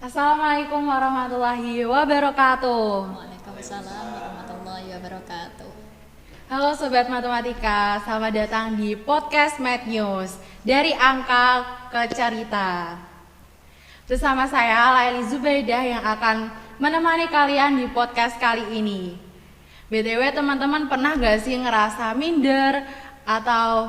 Assalamualaikum warahmatullahi wabarakatuh. Waalaikumsalam warahmatullahi wabarakatuh. Halo Sobat Matematika, selamat datang di podcast Math News dari angka ke cerita. Bersama saya Laili Zubaidah yang akan menemani kalian di podcast kali ini. BTW teman-teman pernah gak sih ngerasa minder atau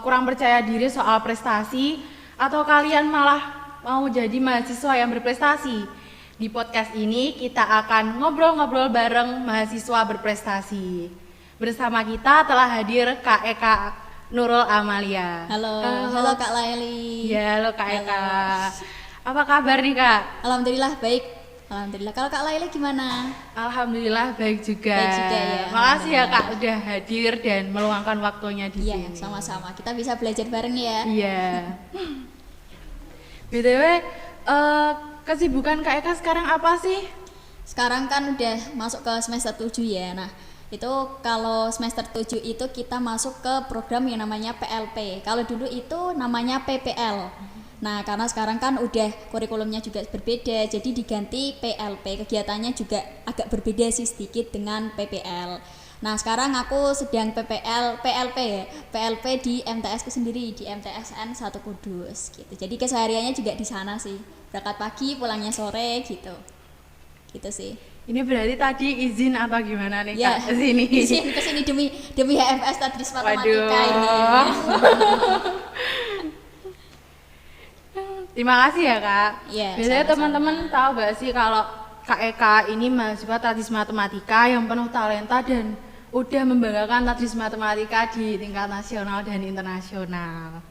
kurang percaya diri soal prestasi, atau kalian malah mau jadi mahasiswa yang berprestasi? Di podcast ini kita akan ngobrol-ngobrol bareng mahasiswa berprestasi. Bersama kita telah hadir Kak Eka Nurul Amalia. Halo Kak Laili. Ya, halo Kak Eka. Apa kabar nih Kak? Alhamdulillah baik. Alhamdulillah. Kalau Kak Laili gimana? Alhamdulillah baik juga. Baik juga ya. Makasih ya Kak udah hadir dan meluangkan waktunya di Iya, sini. sama-sama. Kita bisa belajar bareng ya. Iya. BTW, kesibukan Kak Eka sekarang apa sih? Sekarang kan udah masuk ke semester 7 ya. Nah, itu kalau semester 7 itu kita masuk ke program yang namanya PLP. Kalau dulu itu namanya PPL. Nah, karena sekarang kan udah kurikulumnya juga berbeda, jadi diganti PLP. Kegiatannya juga agak berbeda sih sedikit dengan PPL. Nah, sekarang aku sedang PLP ya. PLP di MTS ku sendiri, di MTSN 1 Kudus gitu. Jadi kesehariannya juga di sana sih. Berangkat pagi, pulangnya sore gitu. Gitu sih. Ini berarti tadi izin atau gimana nih Ya, Kak kesini? izin kesini demi HFS Tadris Matematika Waduh. ini. Terima kasih ya Kak. Iya, Biasanya sama-sama. teman-teman tahu gak sih kalau Kak Eka ini mahasiswa Tadris Matematika yang penuh talenta dan udah membanggakan Tadris Matematika di tingkat nasional dan internasional.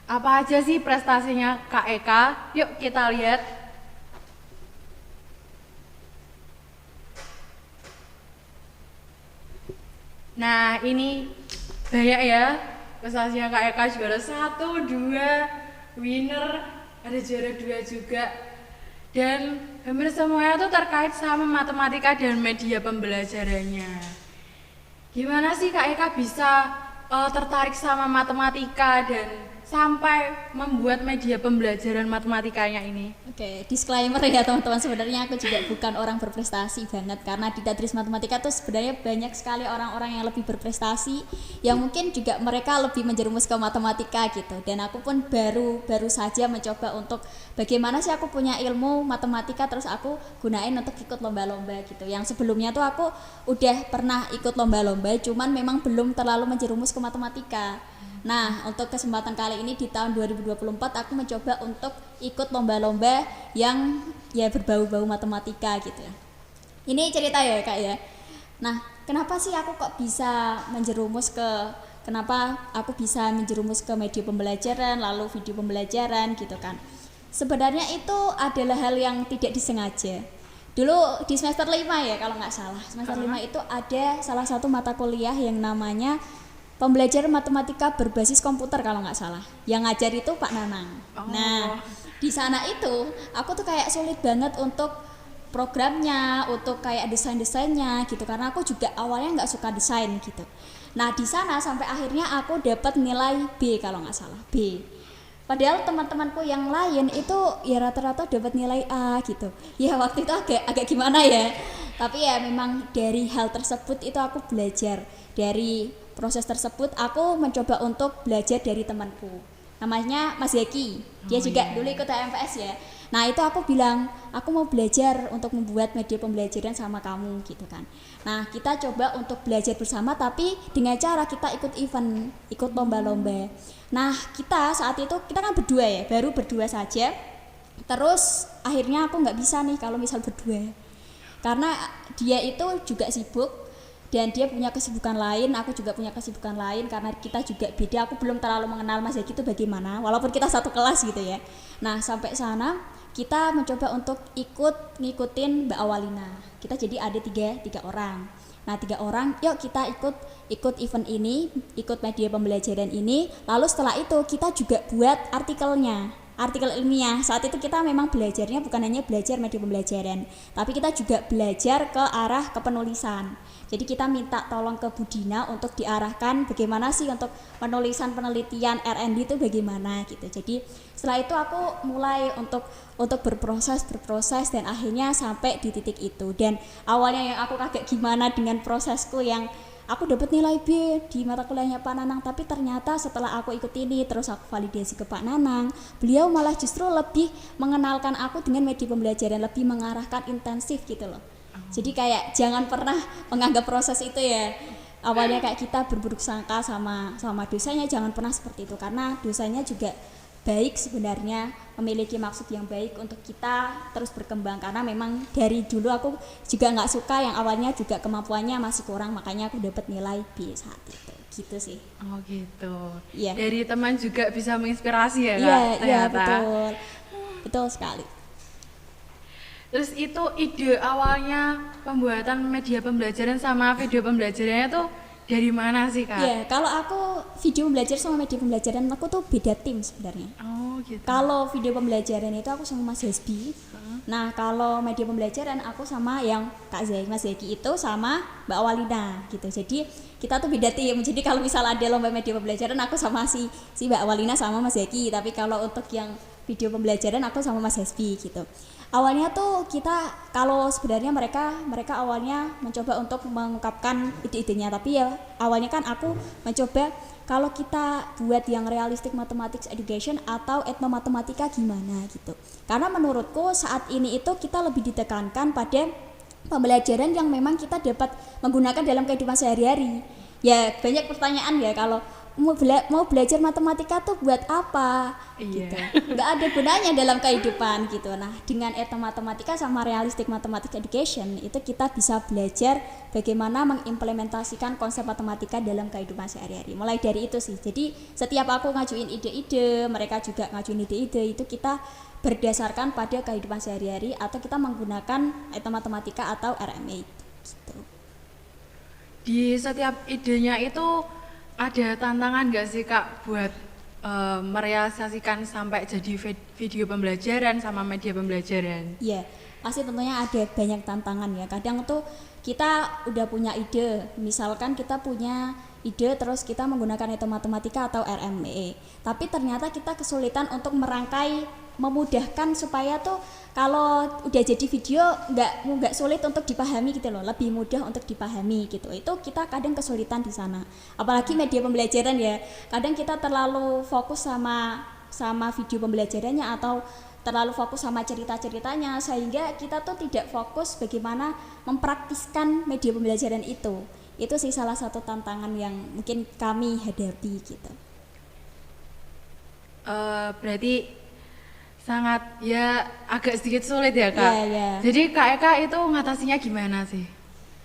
Apa aja sih prestasinya Kak Eka? Yuk kita lihat. Nah ini banyak ya prestasinya Kak Eka, juara 1, 2, winner, ada juara 2 juga. Dan hampir semuanya tuh terkait sama matematika dan media pembelajarannya. Gimana sih Kak Eka bisa tertarik sama matematika dan sampai membuat media pembelajaran matematikanya ini? Oke, disclaimer ya teman-teman, sebenarnya aku juga bukan orang berprestasi banget, karena di Tadris Matematika tuh sebenarnya banyak sekali orang-orang yang lebih berprestasi, yang mungkin juga mereka lebih menjerumus ke matematika gitu. Dan aku pun baru saja mencoba untuk bagaimana sih aku punya ilmu matematika terus aku gunain untuk ikut lomba-lomba gitu. Yang sebelumnya tuh aku udah pernah ikut lomba-lomba, cuman memang belum terlalu menjerumus ke matematika. Nah, untuk kesempatan kali ini di tahun 2024 aku mencoba untuk ikut lomba-lomba yang ya berbau-bau matematika gitu ya. Ini cerita ya Kak ya. Nah, kenapa sih aku kok bisa kenapa aku bisa menjerumus ke media pembelajaran lalu video pembelajaran gitu kan. Sebenarnya itu adalah hal yang tidak disengaja. Dulu di semester 5 ya kalau nggak salah. Semester 5 itu ada salah satu mata kuliah yang namanya pembelajaran matematika berbasis komputer kalau nggak salah. Yang ngajar itu Pak Nanang. Nah, di sana itu aku tuh kayak sulit banget untuk programnya, untuk kayak desain-desainnya gitu, karena aku juga awalnya nggak suka desain gitu. Nah, di sana sampai akhirnya aku dapat nilai B kalau nggak salah, B. Padahal teman-temanku yang lain itu ya rata-rata dapat nilai A gitu. Ya waktu itu agak gimana ya. Tapi ya memang dari hal tersebut itu aku belajar. Dari proses tersebut aku mencoba untuk belajar dari temanku. Namanya Mas Zaki. Dia juga dulu ikut HMPS ya. Nah, itu aku bilang, aku mau belajar untuk membuat media pembelajaran sama kamu gitu kan. Nah, kita coba untuk belajar bersama tapi dengan cara kita ikut event, ikut lomba-lomba. Nah, kita saat itu kita kan berdua ya, baru berdua saja. Terus akhirnya aku nggak bisa nih kalau misal berdua, karena dia itu juga sibuk dan dia punya kesibukan lain, aku juga punya kesibukan lain, karena kita juga beda. Aku belum terlalu mengenal Mas Zaki itu bagaimana, walaupun kita satu kelas gitu ya. Nah, sampai sana kita mencoba untuk ngikutin Mbak Awalina. Kita jadi ada tiga orang. Nah, 3 orang, yuk kita ikut event ini, ikut media pembelajaran ini. Lalu setelah itu kita juga buat artikelnya. artikel ilmiah. Saat itu kita memang belajarnya bukan hanya belajar media pembelajaran, tapi kita juga belajar ke arah kepenulisan. Jadi kita minta tolong ke Budina untuk diarahkan bagaimana sih untuk penulisan penelitian R&D itu bagaimana gitu. Jadi setelah itu aku mulai untuk berproses dan akhirnya sampai di titik itu. Dan awalnya yang aku kaget gimana dengan prosesku yang aku dapat nilai B di mata kuliahnya Pak Nanang, tapi ternyata setelah aku ikut ini terus aku validasi ke Pak Nanang, beliau malah justru lebih mengenalkan aku dengan media pembelajaran, lebih mengarahkan intensif gitu loh. Jadi kayak jangan pernah menganggap proses itu ya awalnya kayak kita berburuk sangka sama dosanya, jangan pernah seperti itu, karena dosanya juga baik sebenarnya, memiliki maksud yang baik untuk kita terus berkembang. Karena memang dari dulu aku juga nggak suka yang awalnya juga kemampuannya masih kurang, makanya aku dapat nilai B saat itu gitu sih. Oh gitu. Iya. Dari teman juga bisa menginspirasi ya Kak? Iya betul sekali. Terus itu ide awalnya pembuatan media pembelajaran sama video pembelajarannya tuh dari mana sih Kak? Iya, kalau aku video pembelajaran sama media pembelajaran aku tuh beda tim sebenarnya. Oh gitu. Kalau video pembelajaran itu aku sama Mas Hasbi. Nah kalau media pembelajaran aku sama yang Kak Zaki, Mas Zaki itu sama Mbak Walina gitu. Jadi kita tuh beda tim. Jadi kalau misal ada lomba media pembelajaran aku sama si Mbak Walina sama Mas Zaki. Tapi kalau untuk yang video pembelajaran aku sama Mas Hasbi gitu. Awalnya tuh kita kalau sebenarnya mereka awalnya mencoba untuk mengungkapkan ide-idenya, tapi ya awalnya kan aku mencoba kalau kita buat yang realistic mathematics education atau etnomatematika gimana gitu. Karena menurutku saat ini itu kita lebih ditekankan pada pembelajaran yang memang kita dapat menggunakan dalam kehidupan sehari-hari. Ya banyak pertanyaan ya, kalau mau belajar matematika tuh buat apa? Gitu. Nggak ada gunanya dalam kehidupan gitu. Nah, dengan etnomatematika sama realistic mathematics education itu kita bisa belajar bagaimana mengimplementasikan konsep matematika dalam kehidupan sehari-hari. Mulai dari itu sih. Jadi setiap aku ngajuin ide-ide, mereka juga ngajuin ide-ide, itu kita berdasarkan pada kehidupan sehari-hari atau kita menggunakan etnomatematika atau RMA gitu. Di setiap idenya itu ada tantangan nggak sih Kak buat merealisasikan sampai jadi video pembelajaran sama media pembelajaran? Iya, pasti tentunya ada banyak tantangan ya. Kadang tuh kita udah punya ide, misalkan kita punya ide terus kita menggunakan etnomatematika atau RME, tapi ternyata kita kesulitan untuk merangkai, memudahkan supaya tuh kalau udah jadi video nggak sulit untuk dipahami gitu loh, lebih mudah untuk dipahami gitu. Itu kita kadang kesulitan di sana. Apalagi media pembelajaran ya, kadang kita terlalu fokus sama video pembelajarannya atau terlalu fokus sama cerita-ceritanya sehingga kita tuh tidak fokus bagaimana mempraktiskan media pembelajaran itu. Itu sih salah satu tantangan yang mungkin kami hadapi gitu. Berarti sangat ya agak sedikit sulit ya Kak? Iya. Jadi Kak Eka itu ngatasinya gimana sih?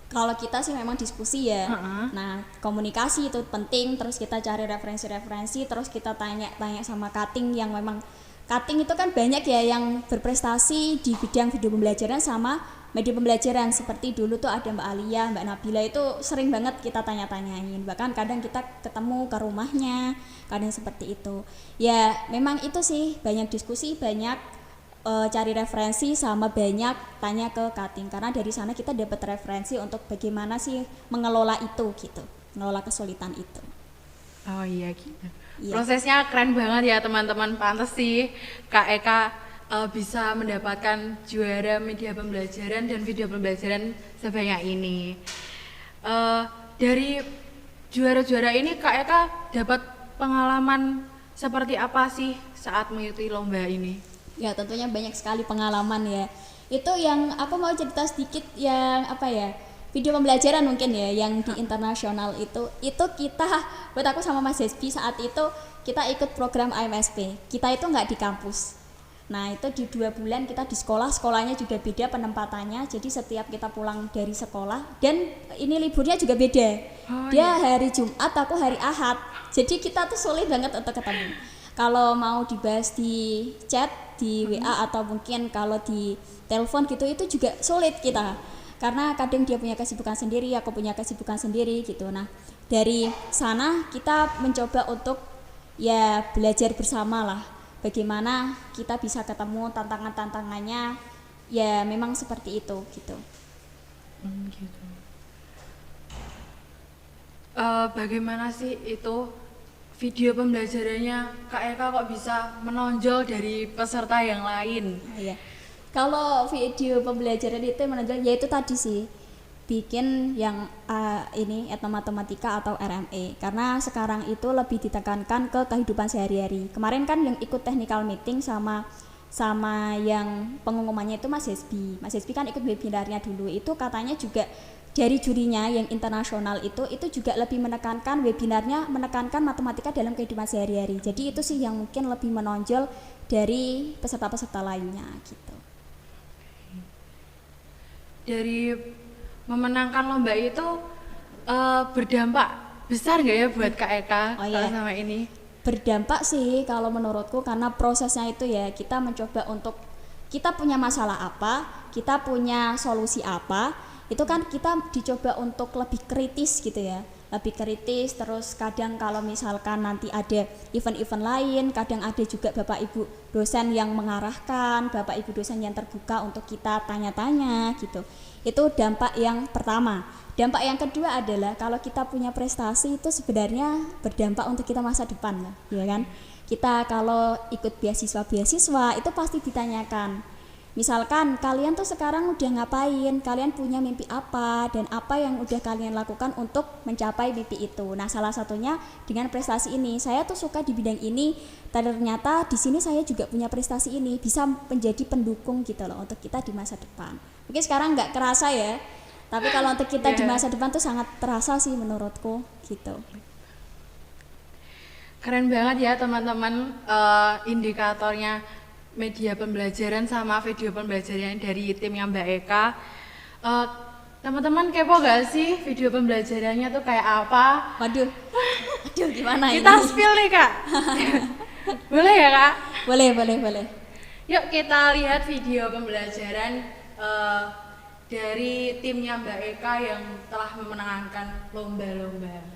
Kalau kita sih memang diskusi ya. Nah, komunikasi itu penting, terus kita cari referensi-referensi, terus kita tanya sama cutting yang memang cutting itu kan banyak ya yang berprestasi di bidang video pembelajaran sama media pembelajaran. Seperti dulu tuh ada Mbak Alia, Mbak Nabila, itu sering banget kita tanya-tanyain. Bahkan kadang kita ketemu ke rumahnya, kadang seperti itu. Ya memang itu sih, banyak diskusi, banyak cari referensi sama banyak tanya ke cutting. Karena dari sana kita dapat referensi untuk bagaimana sih mengelola itu gitu, mengelola kesulitan itu. Oh iya gitu. Iya. Prosesnya keren banget ya teman-teman, pantes sih Kak Eka bisa mendapatkan juara media pembelajaran dan video pembelajaran sebanyak ini. Dari juara-juara ini Kak Eka dapat pengalaman seperti apa sih saat mengikuti lomba ini? Ya tentunya banyak sekali pengalaman ya. Itu yang aku mau cerita sedikit yang apa ya, video pembelajaran mungkin ya yang di internasional itu kita, buat aku sama Mas Hasbi saat itu kita ikut program AMSP. Kita itu nggak di kampus. Nah itu di 2 bulan kita di sekolahnya juga beda penempatannya. Jadi setiap kita pulang dari sekolah, dan ini liburnya juga beda. Dia hari Jumat, aku hari Ahad. Jadi kita tuh sulit banget untuk ketemu. Kalau mau dibahas di chat, di WA atau mungkin kalau di telepon gitu, itu juga sulit kita. Karena kadang dia punya kesibukan sendiri, aku punya kesibukan sendiri gitu. Nah dari sana kita mencoba untuk ya belajar bersama lah. bagaimana kita bisa ketemu tantangannya, ya memang seperti itu gitu. Gitu. Bagaimana sih itu video pembelajarannya Kak Eka kok bisa menonjol dari peserta yang lain? Ya, kalau video pembelajaran itu menonjol, ya itu tadi sih bikin yang ini etnomatematika atau RME, karena sekarang itu lebih ditekankan ke kehidupan sehari-hari. Kemarin kan yang ikut technical meeting sama yang pengumumannya itu Mas Hesbi kan ikut webinarnya dulu, itu katanya juga dari jurinya yang internasional itu juga lebih menekankan webinarnya, menekankan matematika dalam kehidupan sehari-hari. Jadi itu sih yang mungkin lebih menonjol dari peserta-peserta lainnya gitu. Dari memenangkan lomba itu berdampak besar nggak ya buat Kak Eka kalau sama ini? Berdampak sih kalau menurutku, karena prosesnya itu ya kita mencoba untuk, kita punya masalah apa, kita punya solusi apa, itu kan kita dicoba untuk lebih kritis gitu ya, lebih kritis. Terus kadang kalau misalkan nanti ada event-event lain, kadang ada juga bapak ibu dosen yang mengarahkan, bapak ibu dosen yang terbuka untuk kita tanya-tanya gitu. Itu dampak yang pertama. Dampak yang kedua adalah kalau kita punya prestasi itu sebenarnya berdampak untuk kita masa depan lah, ya kan? Kita kalau ikut beasiswa itu pasti ditanyakan, misalkan kalian tuh sekarang udah ngapain, kalian punya mimpi apa, dan apa yang udah kalian lakukan untuk mencapai mimpi itu. Nah, salah satunya dengan prestasi ini, saya tuh suka di bidang ini, ternyata di sini saya juga punya prestasi ini, bisa menjadi pendukung gitu loh untuk kita di masa depan. Mungkin sekarang nggak kerasa ya, tapi kalau untuk kita di masa depan tuh sangat terasa sih menurutku gitu. Keren banget ya teman-teman, indikatornya media pembelajaran sama video pembelajaran dari timnya Mbak Eka. Teman-teman kepo gak sih video pembelajarannya tuh kayak apa? Waduh gimana ini? Kita spill nih Kak. Boleh ya Kak? Boleh. Yuk kita lihat video pembelajaran dari timnya Mbak Eka yang telah memenangkan lomba-lomba.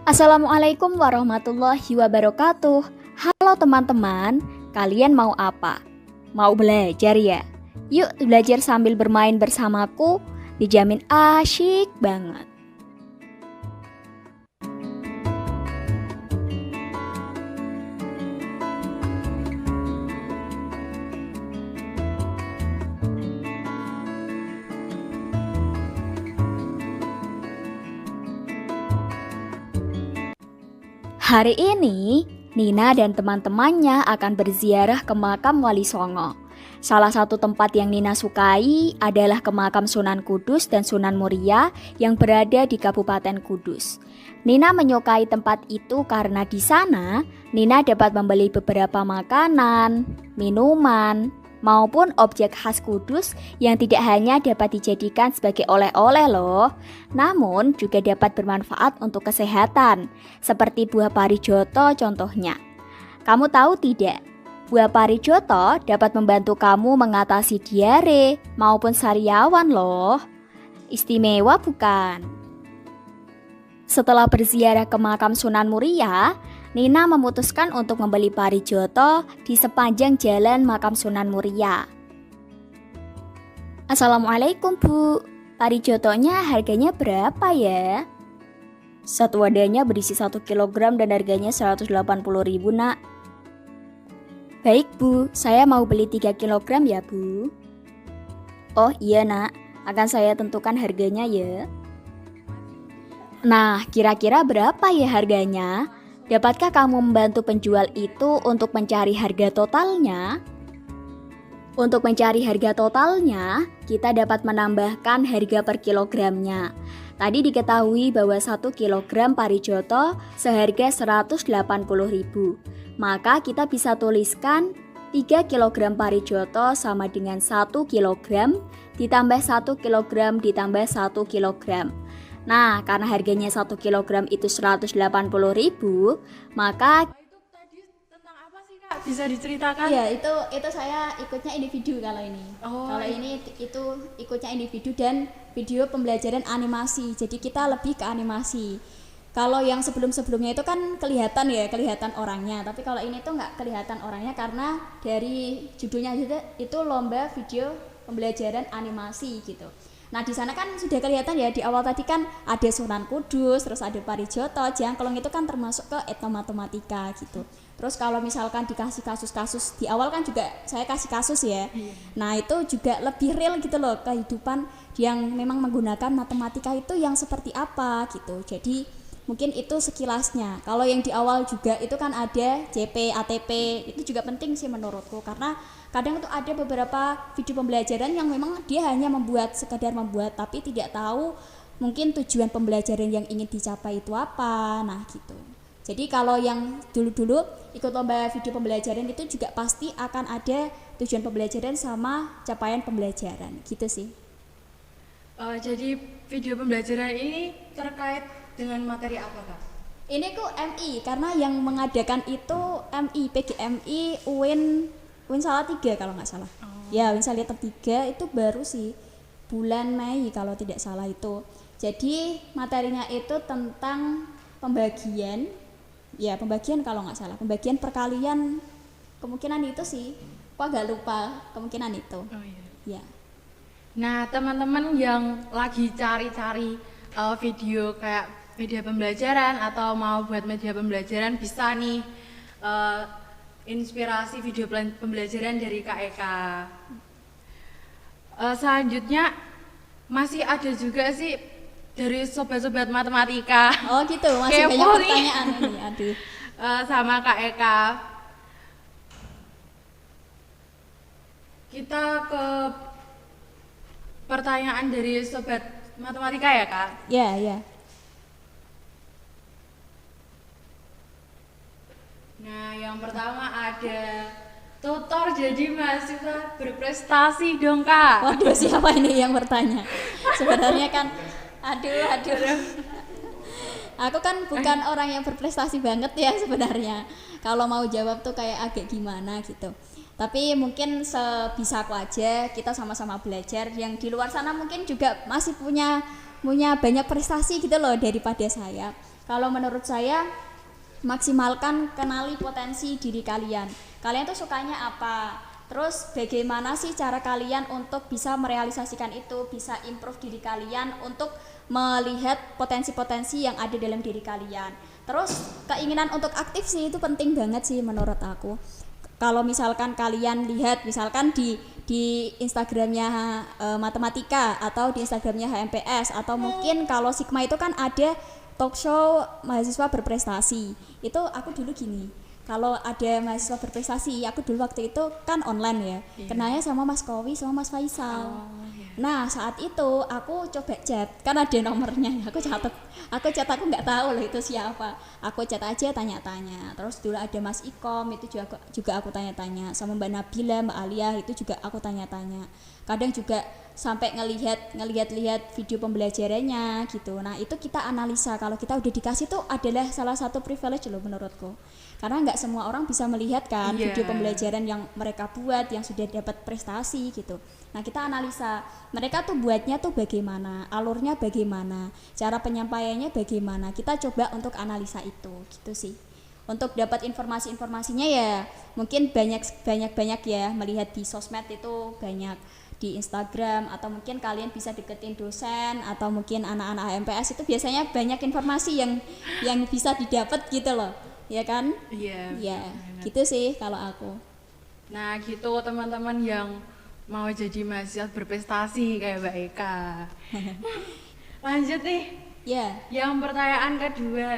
Assalamualaikum warahmatullahi wabarakatuh. Halo teman-teman, kalian mau apa? Mau belajar ya? Yuk belajar sambil bermain bersamaku, dijamin asyik banget. Hari ini, Nina dan teman-temannya akan berziarah ke makam Wali Songo. Salah satu tempat yang Nina sukai adalah ke makam Sunan Kudus dan Sunan Muria yang berada di Kabupaten Kudus. Nina menyukai tempat itu karena di sana Nina dapat membeli beberapa makanan, minuman, maupun objek khas Kudus yang tidak hanya dapat dijadikan sebagai oleh-oleh loh, namun juga dapat bermanfaat untuk kesehatan, seperti buah parijoto contohnya. Kamu tahu tidak, buah parijoto dapat membantu kamu mengatasi diare maupun sariawan loh. Istimewa bukan? Setelah berziarah ke makam Sunan Muria, Nina memutuskan untuk membeli parijoto di sepanjang jalan makam Sunan Muria. Assalamualaikum Bu, parijotonya harganya berapa ya? Satu wadahnya berisi 1 kg dan harganya 180.000 nak. Baik Bu, saya mau beli 3 kg ya Bu. Oh iya nak, akan saya tentukan harganya ya. Nah, kira-kira berapa ya harganya? Dapatkah kamu membantu penjual itu untuk mencari harga totalnya? Untuk mencari harga totalnya, kita dapat menambahkan harga per kilogramnya. Tadi diketahui bahwa 1 kilogram parijoto seharga 180.000. Maka kita bisa tuliskan 3 kilogram parijoto sama dengan 1 kilogram ditambah 1 kilogram ditambah 1 kilogram. Nah, karena harganya 1 kilogram itu 180.000, maka Itu tadi tentang apa sih Kak? Bisa diceritakan? Iya, itu saya ikutnya individu kalau ini. Oh, Kalau ini itu ikutnya individu dan video pembelajaran animasi. Jadi kita lebih ke animasi. Kalau yang sebelum-sebelumnya itu kan kelihatan orangnya. Tapi kalau ini tuh nggak kelihatan orangnya karena dari judulnya itu lomba video pembelajaran animasi gitu. Nah di sana kan sudah kelihatan ya di awal tadi kan ada Sunan Kudus, terus ada Parijoto, Jangkelong itu kan termasuk ke etnomatematika gitu. Terus kalau misalkan dikasih kasus-kasus di awal kan juga saya kasih kasus ya. Nah itu juga lebih real gitu loh kehidupan yang memang menggunakan matematika itu yang seperti apa gitu. Jadi mungkin itu sekilasnya. Kalau yang di awal juga itu kan ada JP, ATP, itu juga penting sih menurutku karena kadang itu ada beberapa video pembelajaran yang memang dia hanya sekedar membuat tapi tidak tahu mungkin tujuan pembelajaran yang ingin dicapai itu apa. Nah gitu. Jadi kalau yang dulu-dulu ikut lomba video pembelajaran itu juga pasti akan ada tujuan pembelajaran sama capaian pembelajaran gitu sih. Jadi video pembelajaran ini terkait dengan materi apa Kak? Ini kok MI karena yang mengadakan itu MI, PGMI, UIN Salatiga kalau nggak salah. Ya, UIN Salatiga 3 itu baru sih bulan Mei kalau tidak salah itu. Jadi materinya itu tentang pembagian kalau nggak salah, pembagian perkalian kemungkinan itu sih. Kok agak lupa kemungkinan itu. Oh iya. Ya. Nah, teman-teman yang lagi cari-cari video kayak media pembelajaran atau mau buat media pembelajaran bisa nih inspirasi video pembelajaran dari KEK. Selanjutnya masih ada juga sih dari sobat-sobat matematika. Oh gitu, masih Kepo banyak nih. pertanyaan ini. Aduh. Sama KEK. Kita ke pertanyaan dari sobat matematika ya Kak. Ya, ya. Nah, yang pertama ada tutor jadi mahasiswa berprestasi dong Kak. Waduh, siapa ini yang bertanya? Sebenarnya kan aduh. Aku kan bukan orang yang berprestasi banget ya sebenarnya. Kalau mau jawab tuh kayak agak gimana gitu. Tapi mungkin sebisaku aja kita sama-sama belajar. Yang di luar sana mungkin juga masih punya banyak prestasi gitu loh daripada saya. Kalau menurut saya maksimalkan kenali potensi diri kalian. Kalian tuh sukanya apa? Terus bagaimana sih cara kalian untuk bisa merealisasikan itu, bisa improve diri kalian untuk melihat potensi-potensi yang ada dalam diri kalian. Terus keinginan untuk aktif sih itu penting banget sih menurut aku. Kalau misalkan kalian lihat misalkan di Instagramnya matematika atau di Instagramnya HMPS atau mungkin kalau Sigma itu kan ada talk show mahasiswa berprestasi. Itu aku dulu gini, kalau ada mahasiswa berprestasi, aku dulu waktu itu kan online ya, kenanya sama Mas Kowi sama Mas Faisal. Nah saat itu aku coba chat, kan ada nomornya, aku chat aku nggak tahu loh itu siapa. Aku chat aja tanya-tanya. Terus dulu ada Mas Ikom itu juga aku tanya-tanya, sama Mbak Nabila, Mbak Alia itu juga aku tanya-tanya. Kadang juga sampai ngelihat video pembelajarannya gitu. Nah itu kita analisa, kalau kita udah dikasih tuh adalah salah satu privilege loh menurutku. Karena nggak semua orang bisa melihat kan video pembelajaran yang mereka buat yang sudah dapat prestasi gitu. Nah kita analisa mereka tuh buatnya tuh bagaimana, alurnya bagaimana, cara penyampaiannya bagaimana. Kita coba untuk analisa itu gitu sih. Untuk dapat informasinya ya mungkin banyak ya, melihat di sosmed itu banyak, di Instagram atau mungkin kalian bisa deketin dosen atau mungkin anak-anak HMPS itu biasanya banyak informasi yang bisa didapat gitu loh. Ya kan? Iya. Ya, gitu sih kalau aku. Nah, gitu teman-teman yang mau jadi mahasiswa berprestasi kayak Mbak Eka. Lanjut nih. Ya, Yang pertanyaan kedua,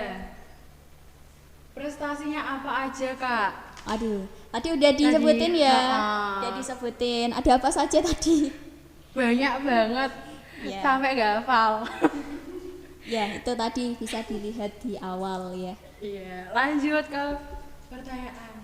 prestasinya apa aja kak? aduh, tadi udah disebutin ya. heeh. Udah disebutin. Ada apa saja tadi? Banyak banget, Ya. sampai gak hafal. Ya, itu tadi bisa dilihat di awal ya. Iya, lanjut ke pertanyaan.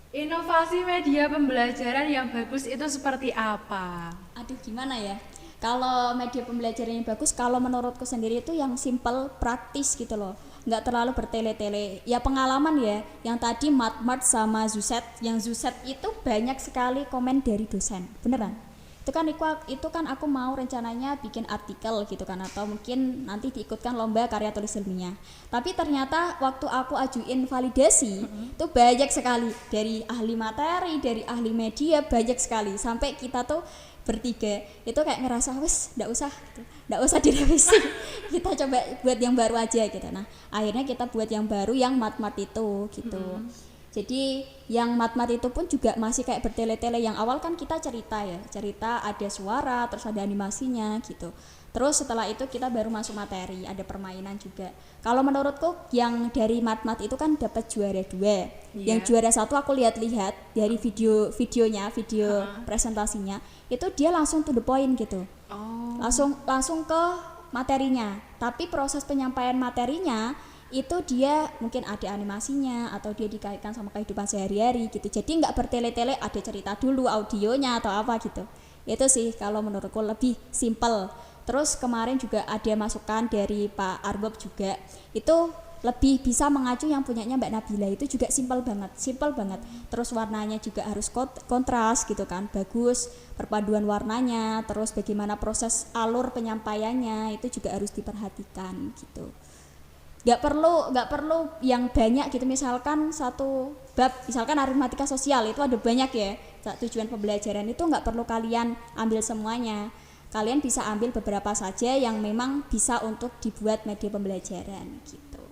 Inovasi media pembelajaran yang bagus itu seperti apa? Aduh, gimana ya? Kalau media pembelajaran yang bagus, kalau menurutku sendiri itu yang simple, praktis gitu loh. Nggak terlalu bertele-tele. Ya pengalaman ya, yang tadi Matmart sama Zuset, yang Zuset itu banyak sekali komen dari dosen. Beneran? Itu kan aku mau rencananya bikin artikel gitu kan, atau mungkin nanti diikutkan lomba karya tulis ilmiah. Tapi ternyata waktu aku ajuin validasi itu banyak sekali dari ahli materi, dari ahli media, banyak sekali. Sampai kita tuh bertiga itu kayak ngerasa wes nggak usah direvisi. Kita coba buat yang baru aja gitu. Nah akhirnya kita buat yang baru, yang mat itu gitu. Jadi yang mat itu pun juga masih kayak bertele-tele. Yang awal kan kita cerita ada suara, terus ada animasinya gitu. Terus setelah itu kita baru masuk materi, ada permainan juga. Kalau menurutku yang dari mat itu kan dapat juara 2. Yang juara 1 aku lihat-lihat dari video presentasinya, itu dia langsung to the point gitu. Langsung ke materinya. Tapi proses penyampaian materinya itu dia mungkin ada animasinya atau dia dikaitkan sama kehidupan sehari-hari gitu. Jadi nggak bertele-tele, ada cerita dulu, audionya atau apa gitu. Itu sih kalau menurutku lebih simple. Terus kemarin juga ada masukan dari Pak Arbob juga. Itu lebih bisa mengacu yang punyanya Mbak Nabila, itu juga simple banget. Terus warnanya juga harus kontras gitu kan, bagus perpaduan warnanya. Terus bagaimana proses alur penyampaiannya itu juga harus diperhatikan gitu. Gak perlu yang banyak gitu. Misalkan satu bab, misalkan aritmatika sosial itu ada banyak ya tujuan pembelajaran, itu gak perlu kalian ambil semuanya. Kalian bisa ambil beberapa saja yang memang bisa untuk dibuat media pembelajaran gitu.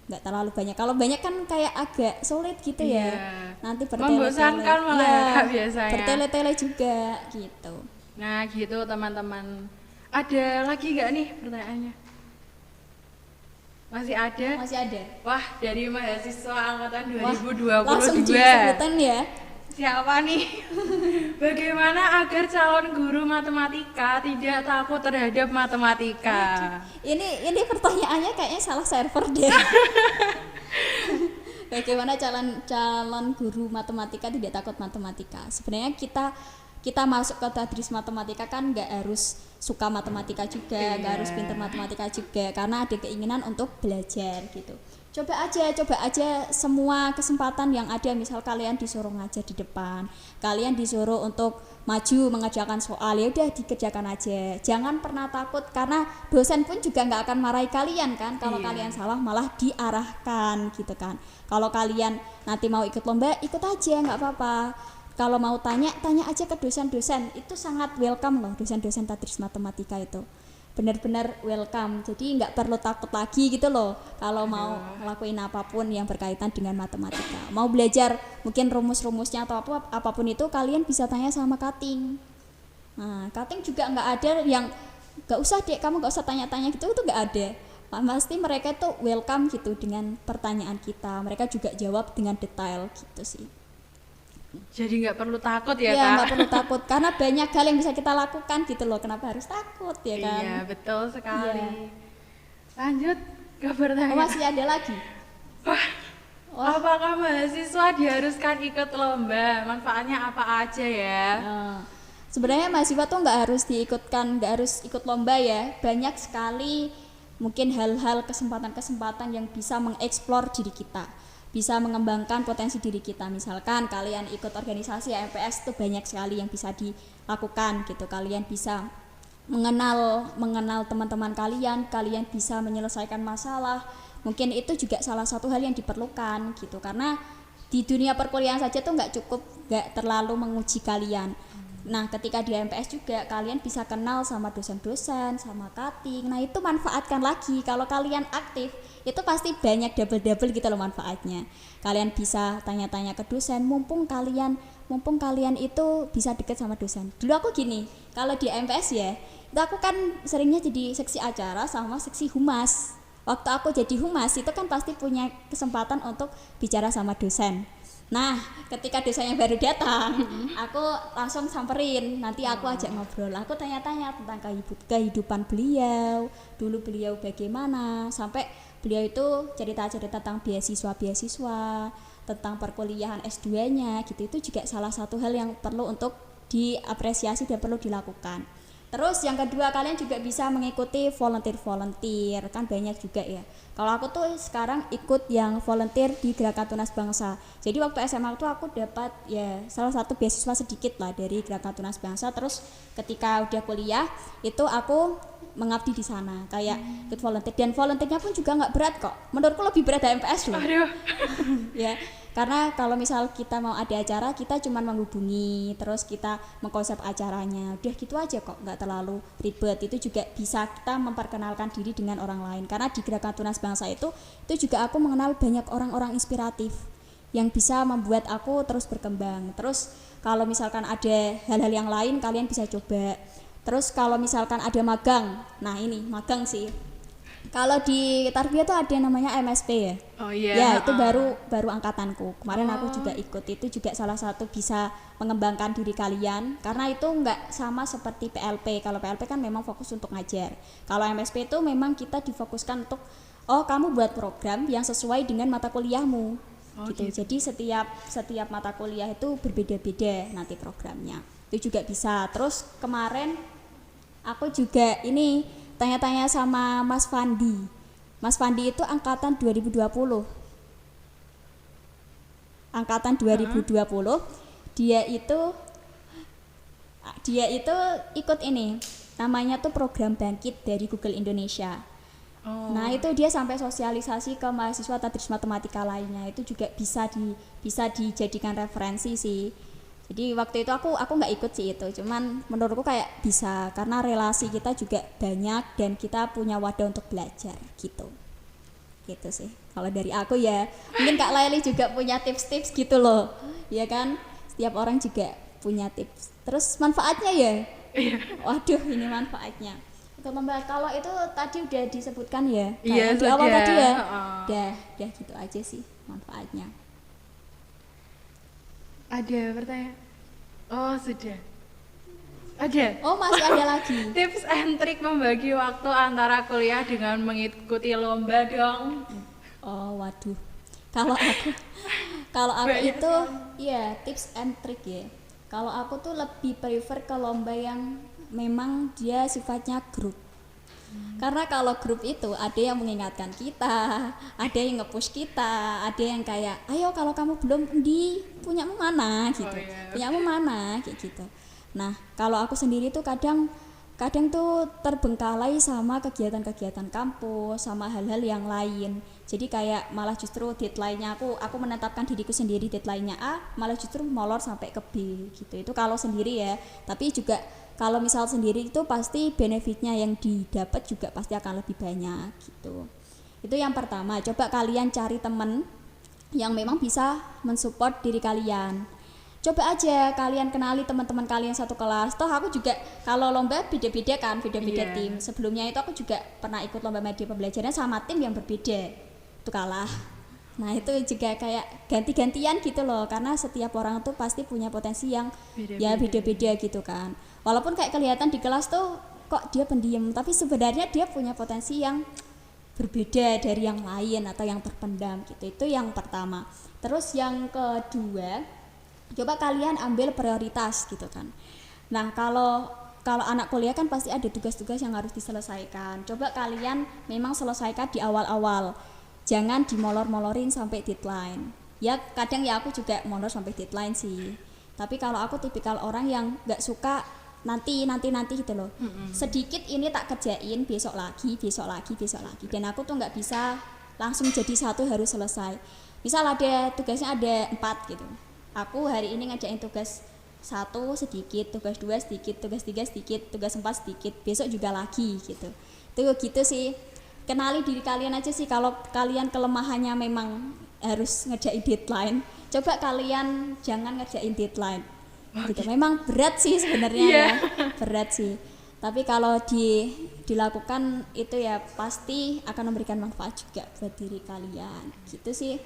Gak terlalu banyak. Kalau banyak kan kayak agak sulit gitu ya. Nanti bertele-tele. Membosankan malah ya, Kak, biasanya. Bertele-tele juga gitu. Nah gitu teman-teman. Ada lagi gak nih pertanyaannya? Masih ada? Masih ada. Wah, dari mahasiswa angkatan 2022. Langsung disebutan ya. Siapa nih? Bagaimana agar calon guru matematika tidak takut terhadap matematika? Ini pertanyaannya kayaknya salah server deh. Bagaimana calon guru matematika tidak takut matematika? Sebenarnya kita masuk ke tadris matematika kan nggak harus suka matematika juga, nggak harus pintar matematika juga, karena ada keinginan untuk belajar gitu. Coba aja semua kesempatan yang ada. Misal kalian disuruh ngajar di depan, kalian disuruh untuk maju mengerjakan soal, ya udah dikerjakan aja. Jangan pernah takut, karena dosen pun juga nggak akan marahi kalian kan kalau kalian salah, malah diarahkan gitu kan. Kalau kalian nanti mau ikut lomba, ikut aja, nggak apa-apa. Kalau mau tanya aja ke dosen-dosen, itu sangat welcome loh. Dosen-dosen tadris matematika itu benar-benar welcome, jadi nggak perlu takut lagi gitu loh kalau mau ngelakuin apapun yang berkaitan dengan matematika. Mau belajar mungkin rumus-rumusnya atau apapun itu, kalian bisa tanya sama cutting. Nah cutting juga nggak ada yang nggak usah deh, kamu nggak usah tanya-tanya gitu, itu nggak ada. Pasti mereka itu welcome gitu dengan pertanyaan kita, mereka juga jawab dengan detail gitu sih. Jadi nggak perlu takut ya, Kak? Iya, nggak perlu takut, karena banyak hal yang bisa kita lakukan gitu loh. Kenapa harus takut ya kan? Iya, betul sekali. Iya. Lanjut ke pertanyaan. Masih ada lagi? Wah, apakah mahasiswa diharuskan ikut lomba? Manfaatnya apa aja ya? Sebenarnya mahasiswa tuh nggak harus ikut lomba ya. Banyak sekali mungkin hal-hal, kesempatan-kesempatan yang bisa mengeksplor diri kita, bisa mengembangkan potensi diri kita. Misalkan kalian ikut organisasi MPS itu banyak sekali yang bisa dilakukan gitu. Kalian bisa mengenal teman-teman kalian bisa menyelesaikan masalah. Mungkin itu juga salah satu hal yang diperlukan gitu, karena di dunia perkuliahan saja tuh nggak terlalu menguji kalian. Nah ketika di MPS juga kalian bisa kenal sama dosen-dosen, sama cutting. Nah itu manfaatkan lagi. Kalau kalian aktif itu pasti banyak double gitu loh manfaatnya. Kalian bisa tanya-tanya ke dosen, mumpung kalian itu bisa deket sama dosen. Dulu aku gini, kalau di MPS ya, Itu aku kan seringnya jadi seksi acara sama seksi humas. Waktu aku jadi humas itu kan pasti punya kesempatan untuk bicara sama dosen. Nah, ketika dosennya baru datang, aku langsung samperin. Nanti aku ajak ngobrol. Aku tanya-tanya tentang kehidupan beliau. Dulu beliau bagaimana, sampai beliau itu cerita-cerita tentang beasiswa, tentang perkuliahan S2-nya gitu. Itu juga salah satu hal yang perlu untuk diapresiasi dan perlu dilakukan. Terus yang kedua, kalian juga bisa mengikuti volunteer, kan banyak juga ya. Kalau aku tuh sekarang ikut yang volunteer di Gerakan Tunas Bangsa. Jadi waktu SMA tuh aku dapat ya salah satu beasiswa sedikit lah dari Gerakan Tunas Bangsa. Terus ketika udah kuliah itu aku mengabdi di sana, kayak ikut volunteer, dan volunteernya pun juga nggak berat kok. Menurutku lebih berat dari MPS loh. Aduh. Ya, karena kalau misal kita mau ada acara, kita cuma menghubungi, terus kita mengkonsep acaranya, udah gitu aja kok, nggak terlalu ribet. Itu juga bisa kita memperkenalkan diri dengan orang lain, karena di Gerakan Tunas Bangsa itu juga aku mengenal banyak orang-orang inspiratif yang bisa membuat aku terus berkembang. Terus kalau misalkan ada hal-hal yang lain, kalian bisa coba. Terus kalau misalkan ada magang, nah ini magang sih. Kalau di Tarbiyah tuh ada yang namanya MSP ya. Oh iya. Ya, itu baru angkatanku. Kemarin aku juga ikut. Itu juga salah satu bisa mengembangkan diri kalian, karena itu enggak sama seperti PLP. Kalau PLP kan memang fokus untuk ngajar. Kalau MSP itu memang kita difokuskan untuk kamu buat program yang sesuai dengan mata kuliahmu. Gitu. Jadi setiap mata kuliah itu berbeda-beda nanti programnya. Itu juga bisa. Terus kemarin aku juga ini tanya-tanya sama Mas Fandi. Mas Fandi itu angkatan 2020. Angkatan 2020. Dia itu ikut ini. Namanya tuh program Bangkit dari Google Indonesia. Nah, itu dia sampai sosialisasi ke mahasiswa Tadris Matematika lainnya. Itu juga bisa dijadikan referensi sih. Jadi waktu itu aku nggak ikut sih itu, cuman menurutku kayak bisa, karena relasi kita juga banyak dan kita punya wadah untuk belajar gitu sih. Kalau dari aku ya, mungkin Kak Laili juga punya tips-tips gitu loh, ya kan? Setiap orang juga punya tips. Terus manfaatnya ya, waduh ini manfaatnya. Kalau itu tadi udah disebutkan ya, iya, di awal tadi ya, udah gitu aja sih manfaatnya. Ada pertanyaan? Oh, sudah. Ada? Oh, masih ada lagi. Tips and trik membagi waktu antara kuliah dengan mengikuti lomba dong. Oh, waduh. Kalau aku itu ya tips and trik ya. Kalau aku tuh lebih prefer ke lomba yang memang dia sifatnya grup. Karena kalau grup itu ada yang mengingatkan kita, ada yang nge-push kita, ada yang kayak ayo kalau kamu belum punyamu mana gitu. Punyamu mana kayak gitu. Nah, kalau aku sendiri tuh kadang tuh terbengkalai sama kegiatan-kegiatan kampus, sama hal-hal yang lain. Jadi kayak malah justru deadline-nya aku menetapkan diriku sendiri, deadline-nya A, malah justru molor sampai ke B gitu. Itu kalau sendiri ya. Tapi juga kalau misal sendiri itu pasti benefitnya yang didapat juga pasti akan lebih banyak gitu. Itu yang pertama, coba kalian cari teman yang memang bisa mensupport diri kalian. Coba aja kalian kenali teman-teman kalian satu kelas. Toh aku juga kalau lomba beda-beda kan, beda-beda tim. Sebelumnya itu aku juga pernah ikut lomba media pembelajaran sama tim yang berbeda. Itu kalah. Nah, itu juga kayak ganti-gantian gitu loh, karena setiap orang tuh pasti punya potensi yang beda-beda gitu kan. Walaupun kayak kelihatan di kelas tuh kok dia pendiam, tapi sebenarnya dia punya potensi yang berbeda dari yang lain atau yang terpendam gitu. Itu yang pertama. Terus yang kedua, coba kalian ambil prioritas gitu kan. Nah, kalau anak kuliah kan pasti ada tugas-tugas yang harus diselesaikan. Coba kalian memang selesaikan di awal-awal. Jangan dimolor-molorin sampai deadline. Ya kadang ya aku juga molor sampai deadline sih. Tapi kalau aku tipikal orang yang nggak suka nanti gitu loh. Sedikit ini tak kerjain, besok lagi. Dan aku tuh nggak bisa langsung jadi satu harus selesai. Misal ada tugasnya ada 4 gitu. Aku hari ini ngerjain tugas 1 sedikit, tugas 2 sedikit, tugas 3 sedikit, tugas 4 sedikit. Besok juga lagi gitu. Itu gitu sih. Kenali diri kalian aja sih, kalau kalian kelemahannya memang harus ngerjain deadline, coba kalian jangan ngerjain deadline gitu. Memang berat sih sebenarnya ya, berat sih. Tapi kalau dilakukan itu ya pasti akan memberikan manfaat juga buat diri kalian. Gitu sih.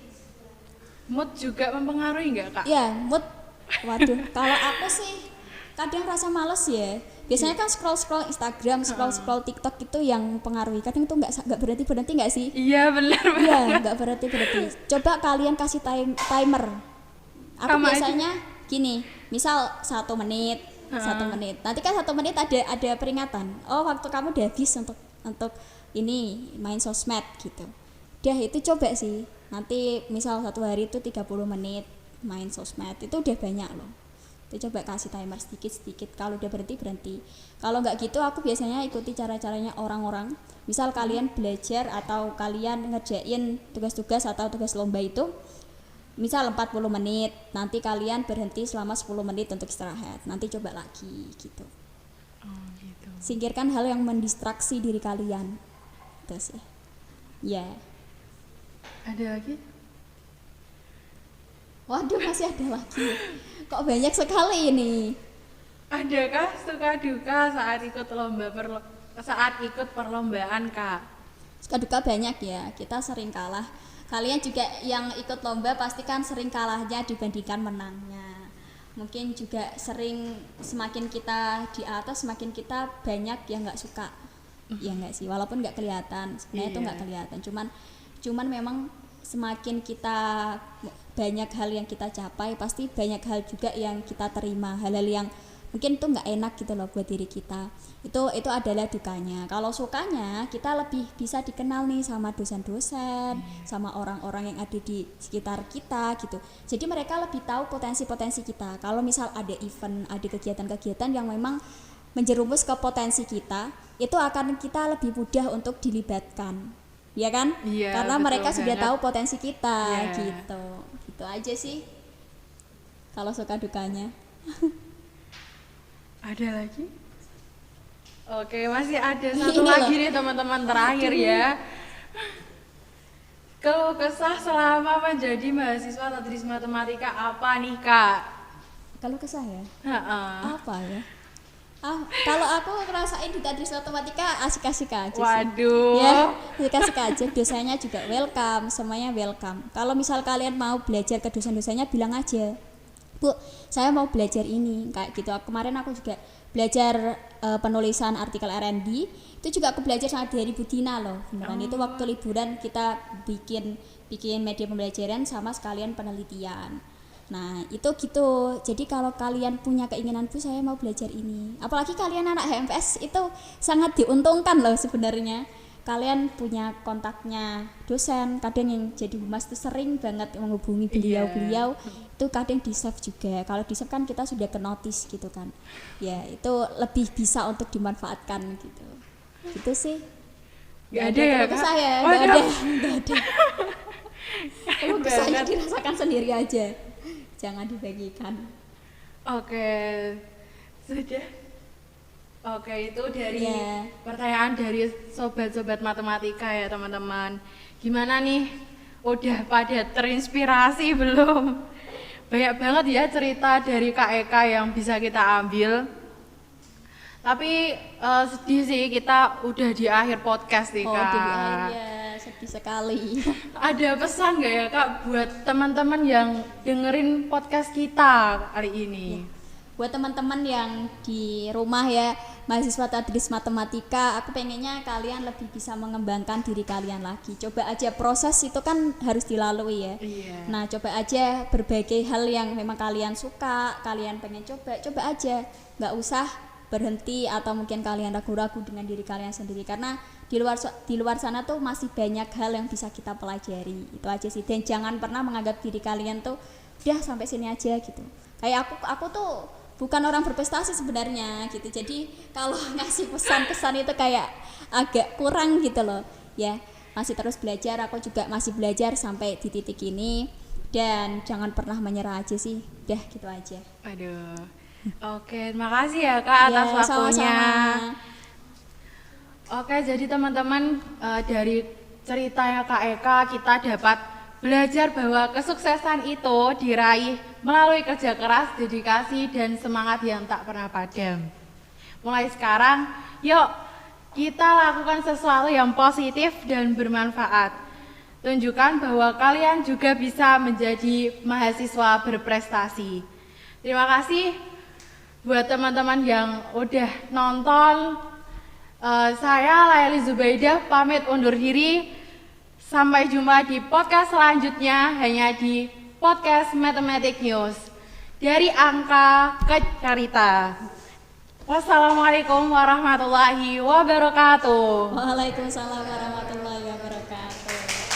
Mood juga mempengaruhi nggak Kak? Ya, mood. Waduh, kalau aku sih kadang rasa males ya. Biasanya kan scroll Instagram, scroll TikTok itu yang pengaruhi. Kadang itu nggak berhenti nggak sih? Iya benar. Iya, nggak berhenti. Coba kalian kasih timer. Aku Sama biasanya gini, misal 1 menit, 1 menit. Nanti kan 1 menit ada peringatan. Oh, waktu kamu udah habis untuk ini main sosmed gitu. Udah itu coba sih. Nanti misal 1 hari itu 30 menit main sosmed, itu udah banyak loh. Itu coba kasih timer sedikit. Kalau udah berhenti. Kalau nggak gitu aku biasanya ikuti cara-caranya orang-orang. Misal kalian belajar atau kalian ngerjain tugas-tugas atau tugas lomba itu, misal 40 menit, nanti kalian berhenti selama 10 menit untuk istirahat. Nanti coba lagi gitu. Oh gitu. Singkirkan hal yang mendistraksi diri kalian. Itu sih. Ya. Ada lagi? Waduh, masih ada lagi. Kok banyak sekali ini. Adakah suka duka saat ikut perlombaan Kak? Suka duka banyak ya. Kita sering kalah. Kalian juga yang ikut lomba pasti kan sering kalahnya dibandingkan menangnya. Mungkin juga sering semakin kita di atas semakin kita banyak yang nggak suka. Ya nggak sih, walaupun nggak kelihatan. Sebenarnya itu nggak kelihatan. Cuman memang semakin kita banyak hal yang kita capai, pasti banyak hal juga yang kita terima, hal-hal yang mungkin itu nggak enak gitu loh buat diri kita. Itu adalah dukanya. Kalau sukanya, kita lebih bisa dikenal nih sama dosen-dosen, sama orang-orang yang ada di sekitar kita gitu. Jadi mereka lebih tahu potensi-potensi kita. Kalau misal ada event, ada kegiatan-kegiatan yang memang menjerumus ke potensi kita, itu akan kita lebih mudah untuk dilibatkan. Ya kan? Iya, karena betul mereka sudah banget. tahu potensi kita. Iya. Gitu aja sih kalau suka dukanya. Ada lagi? Oke, masih ada satu Ini lagi loh. nih teman-teman terakhir ya. Keluh kesah selama menjadi mahasiswa Tadris Matematika apa nih Kak? Kalau kesah ya Heeh. apa ya, kalau aku ngerasain di Tadris Matematika asik-asik aja sih. Waduh. Ya, asik-asik aja. Dosennya juga welcome, semuanya welcome. Kalau misal kalian mau belajar ke dosen-dosennya, bilang aja, Bu, saya mau belajar ini, kayak gitu. Kemarin aku juga belajar penulisan artikel R&D. Itu juga aku belajar sama dari Bu Dina loh, beneran. Itu waktu liburan kita bikin media pembelajaran sama sekalian penelitian. Nah itu gitu. Jadi kalau kalian punya keinginan, Bu saya mau belajar ini, apalagi kalian anak HMPS, itu sangat diuntungkan loh sebenarnya. Kalian punya kontaknya dosen, kadang yang jadi humas itu sering banget menghubungi beliau-beliau. Itu kadang di save juga. Kalau di save kan kita sudah ke notice gitu kan. Ya itu lebih bisa untuk dimanfaatkan gitu. Gitu sih. Gak ada ya Kak? Saya Oh, nggak ada. ada. Kalau saya Banget. dirasakan sendiri aja. Jangan dibagikan. Oke, sudah. Oke, itu dari Iya. pertanyaan dari sobat-sobat matematika ya teman-teman. Gimana nih? Udah pada terinspirasi belum? Banyak banget ya cerita dari Kak Eka yang bisa kita ambil. Tapi sedih sih kita udah di akhir podcast nih Oh, Kak. di ya, sedih sekali. Ada pesan nggak ya Kak buat teman-teman yang dengerin podcast kita kali ini? Buat teman-teman yang di rumah ya, mahasiswa Tadris Matematika, aku pengennya kalian lebih bisa mengembangkan diri kalian lagi. Coba aja, proses itu kan harus dilalui ya. Iya. Nah, coba aja berbagai hal yang memang kalian suka, kalian pengen coba aja. Nggak usah berhenti atau mungkin kalian ragu-ragu dengan diri kalian sendiri, karena di luar sana tuh masih banyak hal yang bisa kita pelajari. Itu aja sih. Dan jangan pernah menganggap diri kalian tuh udah sampai sini aja gitu. Kayak aku tuh bukan orang berprestasi sebenarnya gitu. Jadi kalau ngasih pesan-pesan itu kayak agak kurang gitu loh. Ya, masih terus belajar, aku juga masih belajar sampai di titik ini, dan jangan pernah menyerah aja sih. Udah gitu aja. Aduh. Oke, terima kasih ya Kak atas Ya, waktunya. sama-sama. Oke, jadi teman-teman dari ceritanya Kak Eka kita dapat belajar bahwa kesuksesan itu diraih melalui kerja keras, dedikasi, dan semangat yang tak pernah padam. Mulai sekarang, yuk kita lakukan sesuatu yang positif dan bermanfaat. Tunjukkan bahwa kalian juga bisa menjadi mahasiswa berprestasi. Terima kasih buat teman-teman yang udah nonton. Saya Laili Zubaidah pamit undur diri. Sampai jumpa di podcast selanjutnya hanya di podcast Mathematic News dari angka ke cerita. Wassalamualaikum warahmatullahi wabarakatuh. Waalaikumsalam warahmatullahi wabarakatuh.